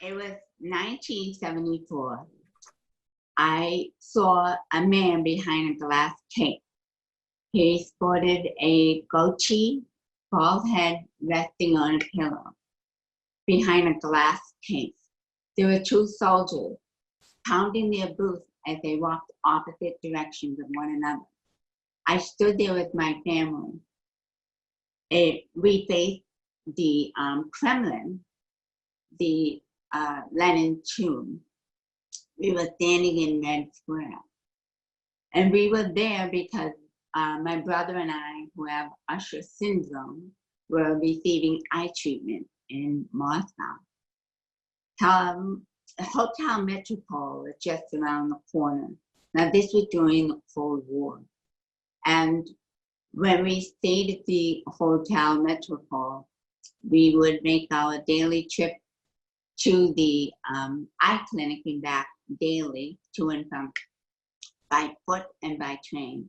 It was 1974. I saw a man behind a glass case. He sported a goatee, bald head resting on a pillow behind a glass case. There were two soldiers pounding their boots as they walked opposite directions of one another. I stood there with my family. We faced the Kremlin, the Lenin tomb. We were standing in Red Square. And we were there because my brother and I, who have Usher syndrome, were receiving eye treatment in Moscow. Hotel Metropole was just around the corner. Now, this was during the Cold War. And when we stayed at the Hotel Metropole, we would make our daily trip to the eye clinic and back daily, to and from, by foot and by train.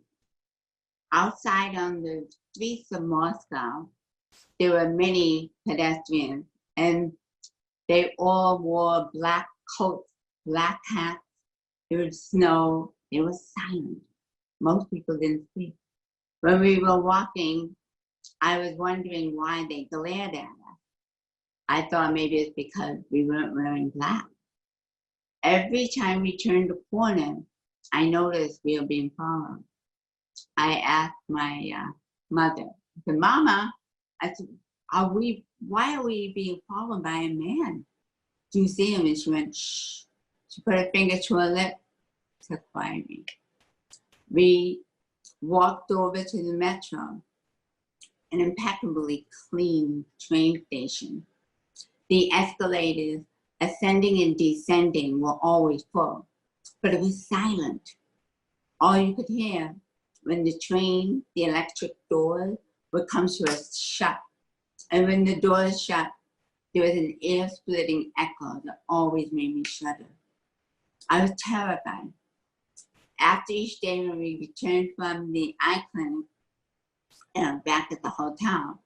Outside on the streets of Moscow, there were many pedestrians, and they all wore black coats, black hats. There was snow. It was silent. Most people didn't speak. When we were walking, I was wondering why they glared at us. I thought maybe it's because we weren't wearing black. Every time we turned a corner, I noticed we were being followed. I asked my mother, I said, Mama, I said, why are we being followed by a man? Do you see him? And she went, shh. She put her finger to her lip, said, quiet me. We walked over to the metro, an impeccably clean train station. The escalators, ascending and descending, were always full, but it was silent. All you could hear when the train, the electric doors would come to a shut. And when the doors shut, there was an ear-splitting echo that always made me shudder. I was terrified. After each day when we returned from the eye clinic and back at the hotel,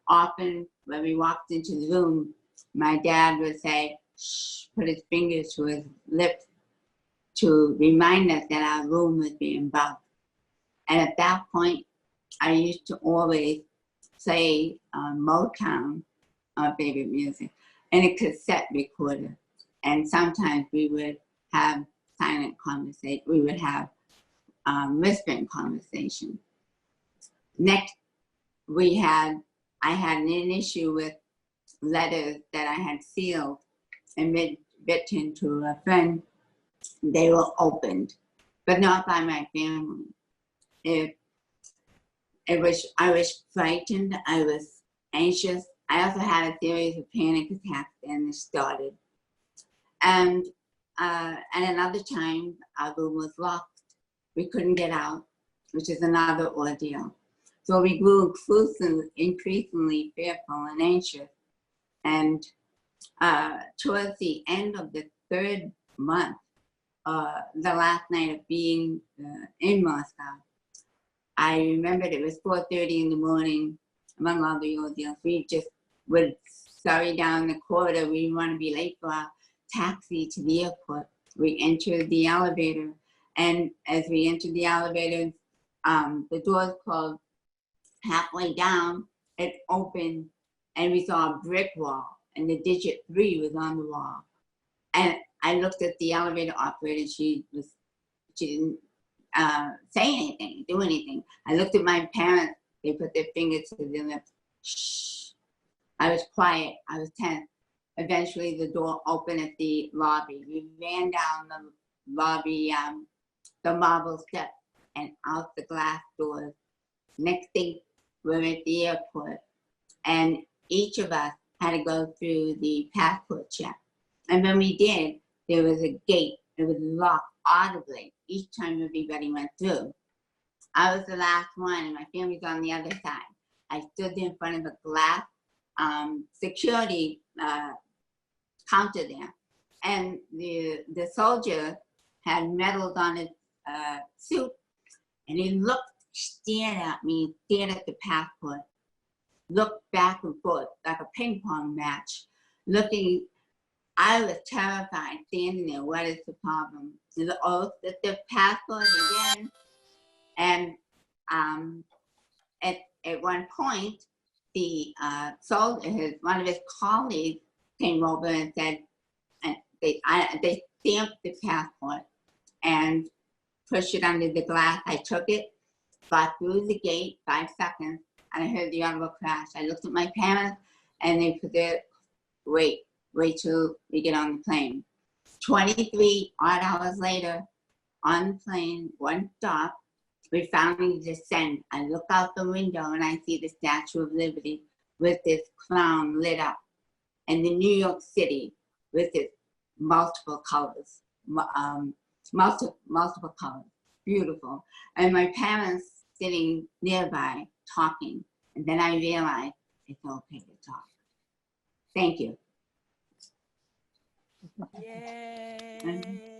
often when we walked into the room, my dad would say, shh, put his fingers to his lips to remind us that our room was being bugged. And at that point, I used to always play Motown, our favorite music, in a cassette recorder. And sometimes we would have silent conversation. We would have whispering conversation. Next, I had an issue with letters that I had sealed and written to a friend. They were opened, but not by my family. I was frightened, I was anxious. I also had a series of panic attacks and it started. And another time, our room was locked. We couldn't get out, which is another ordeal. So we grew increasingly fearful and anxious. And towards the end of the third month, the last night of being in Moscow, I remembered it was 4:30 in the morning, among all the ordeals. We just would scurry down the corridor. We didn't want to be late for our taxi to the airport. We entered the elevator, and as we entered the elevator, the doors closed. Halfway down, it opened, and we saw a brick wall, and the digit 3 was on the wall. And I looked at the elevator operator. She didn't say anything, do anything. I looked at my parents. They put their fingers to their lips. Shh. I was quiet. I was tense. Eventually, the door opened at the lobby. We ran down the lobby, the marble steps, and out the glass doors. Next thing, we're at the airport, and each of us had to go through the passport check. And when we did, there was a gate. It was locked audibly each time everybody went through. I was the last one, and my family's on the other side. I stood there in front of a glass security counter there, and the soldier had medals on his suit, and he stared at me, stared at the passport, looked back and forth like a ping pong match, looking I was terrified standing there. What is the problem? The oath that the passport again. And at one point, the soldier, one of his colleagues came over and said, and they stamped the passport and pushed it under the glass. I took it, got through the gate, 5 seconds, and I heard the auto crash. I looked at my parents, and they said, wait till we get on the plane. 23 odd hours later, on the plane, one stop, we finally descend. I look out the window and I see the Statue of Liberty with this crown lit up, and the New York City with its multiple colors, multiple colors, beautiful. And my parents sitting nearby talking, and then I realized it's okay to talk. Thank you. Yay.